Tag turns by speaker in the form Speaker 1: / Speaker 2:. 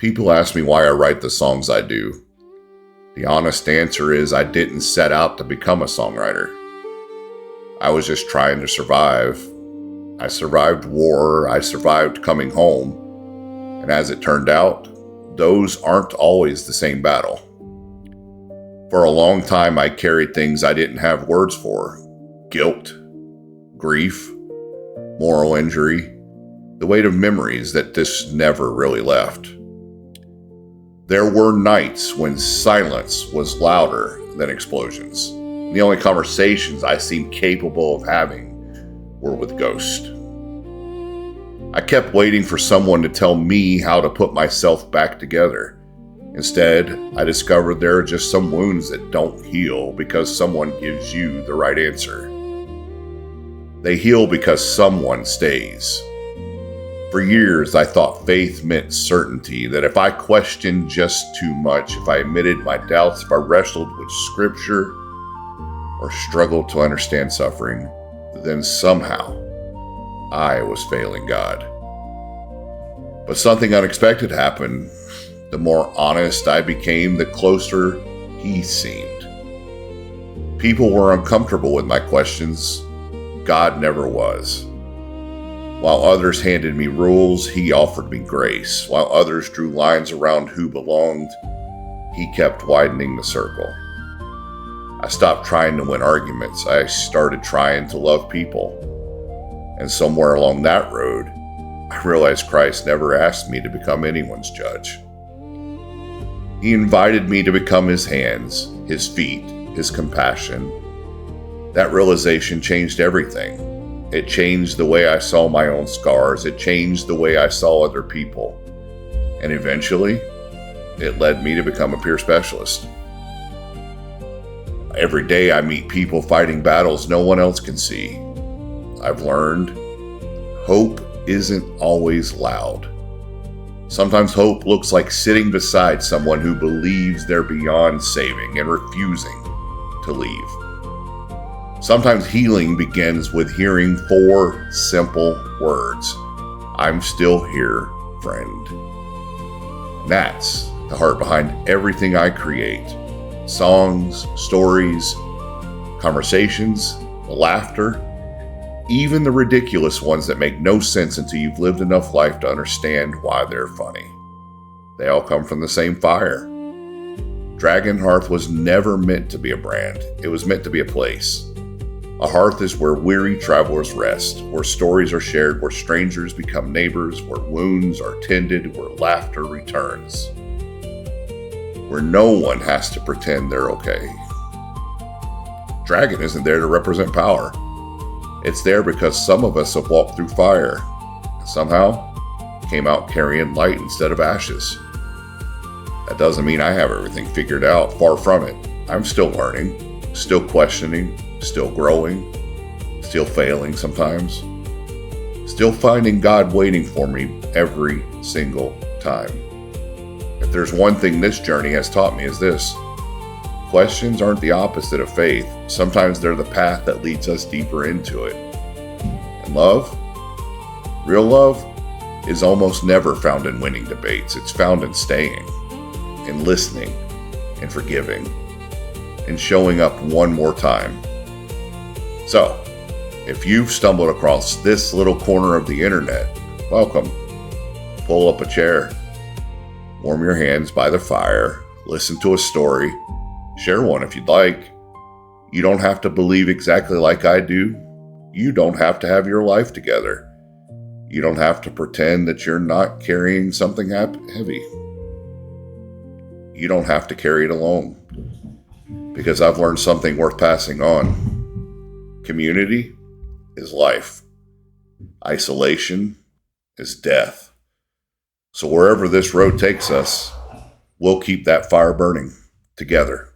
Speaker 1: People ask me why I write the songs I do. The honest answer is I didn't set out to become a songwriter. I was just trying to survive. I survived war, I survived coming home, and as it turned out, those aren't always the same battle. For a long time, I carried things I didn't have words for: guilt, grief, moral injury, the weight of memories that just never really left. There were nights when silence was louder than explosions. The only conversations I seemed capable of having were with ghosts. I kept waiting for someone to tell me how to put myself back together. Instead, I discovered there are just some wounds that don't heal because someone gives you the right answer. They heal because someone stays. For years, I thought faith meant certainty, that if I questioned just too much, if I admitted my doubts, if I wrestled with scripture, or struggled to understand suffering, then somehow I was failing God. But something unexpected happened. The more honest I became, the closer He seemed. People were uncomfortable with my questions. God never was. While others handed me rules, He offered me grace. While others drew lines around who belonged, He kept widening the circle. I stopped trying to win arguments. I started trying to love people. And somewhere along that road, I realized Christ never asked me to become anyone's judge. He invited me to become His hands, His feet, His compassion. That realization changed everything. It changed the way I saw my own scars. It changed the way I saw other people. And eventually, it led me to become a peer specialist. Every day I meet people fighting battles no one else can see. I've learned hope isn't always loud. Sometimes hope looks like sitting beside someone who believes they're beyond saving and refusing to leave. Sometimes healing begins with hearing 4 simple words: "I'm still here, friend." That's the heart behind everything I create. Songs, stories, conversations, laughter, even the ridiculous ones that make no sense until you've lived enough life to understand why they're funny. They all come from the same fire. Hearth was never meant to be a brand. It was meant to be a place. A hearth is where weary travelers rest, where stories are shared, where strangers become neighbors, where wounds are tended, where laughter returns, where no one has to pretend they're okay. Dragon isn't there to represent power. It's there because some of us have walked through fire and somehow came out carrying light instead of ashes. That doesn't mean I have everything figured out. Far from it. I'm still learning, still questioning, still growing, still failing sometimes, still finding God waiting for me every single time. If there's one thing this journey has taught me is this: questions aren't the opposite of faith. Sometimes they're the path that leads us deeper into it. And love, real love, is almost never found in winning debates. It's found in staying, in listening, in forgiving, in showing up one more time. So, if you've stumbled across this little corner of the internet, welcome. Pull up a chair, warm your hands by the fire, listen to a story, share one if you'd like. You don't have to believe exactly like I do. You don't have to have your life together. You don't have to pretend that you're not carrying something heavy. You don't have to carry it alone. Because I've learned something worth passing on. Community is life. Isolation is death. So wherever this road takes us, we'll keep that fire burning together.